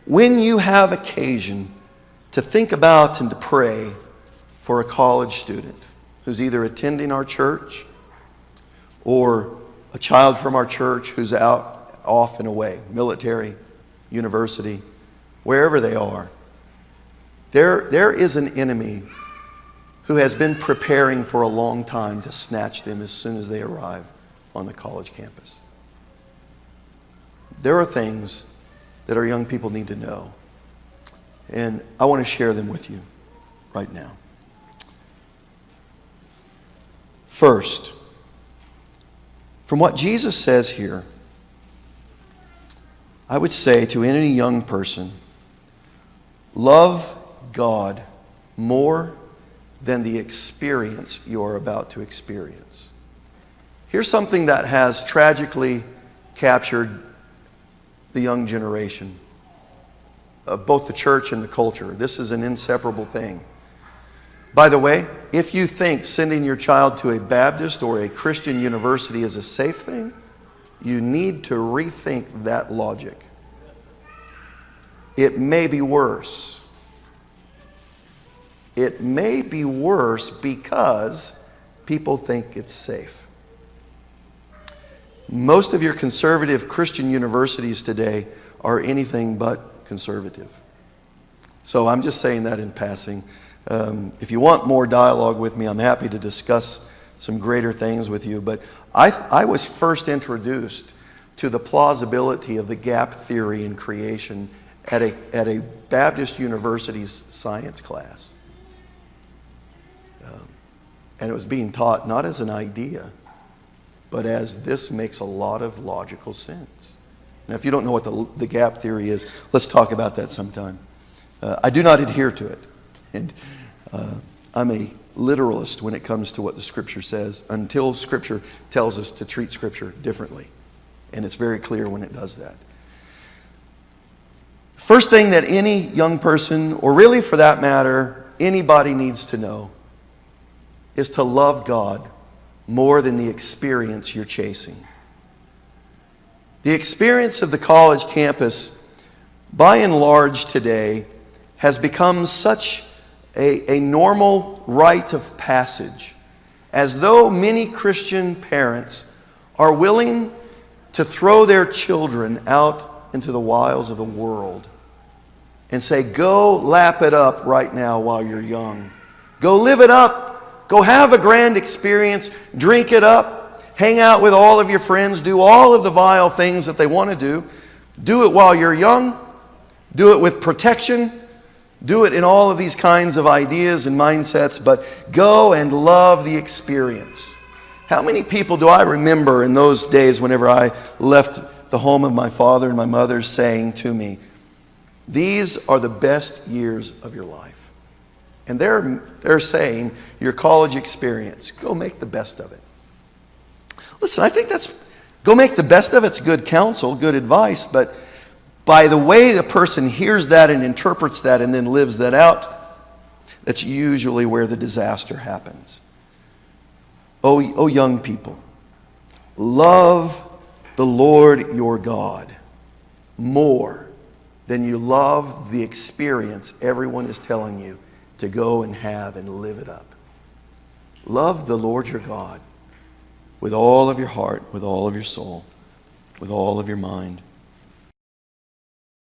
when you have occasion to think about and to pray for a college student who's either attending our church or a child from our church who's off and away, military, university, wherever they are, there is an enemy who has been preparing for a long time to snatch them as soon as they arrive on the college campus. There are things that our young people need to know, and I want to share them with you right now. First, from what Jesus says here, I would say to any young person, love God more than the experience you are about to experience. Here's something that has tragically captured the young generation of both the church and the culture. This is an inseparable thing. By the way, if you think sending your child to a Baptist or a Christian university is a safe thing, you need to rethink that logic. It may be worse. It may be worse because people think it's safe. Most of your conservative Christian universities today are anything but conservative. So I'm just saying that in passing. If you want more dialogue with me, I'm happy to discuss some greater things with you. But I was first introduced to the plausibility of the gap theory in creation at a Baptist university's science class. And it was being taught not as an idea, but as this makes a lot of logical sense. Now, if you don't know what the gap theory is, let's talk about that sometime. I do not adhere to it. And I'm a literalist when it comes to what the Scripture says until Scripture tells us to treat Scripture differently. And it's very clear when it does that. The first thing that any young person, or really for that matter, anybody needs to know is to love God more than the experience you're chasing. The experience of the college campus, by and large today, has become such a normal rite of passage, as though many Christian parents are willing to throw their children out into the wilds of the world and say, go lap it up right now while you're young. Go live it up. Go have a grand experience. Drink it up. Hang out with all of your friends. Do all of the vile things that they want to do. Do it while you're young. Do it with protection. Do it in all of these kinds of ideas and mindsets, but go and love the experience. How many people do I remember in those days whenever I left the home of my father and my mother saying to me, these are the best years of your life. And they're saying, your college experience, go make the best of it. Listen, I think go make the best of it's good counsel, good advice, but by the way the person hears that and interprets that and then lives that out, that's usually where the disaster happens. Oh young people, love the Lord your God more than you love the experience everyone is telling you to go and have and live it up. Love the Lord your God with all of your heart, with all of your soul, with all of your mind,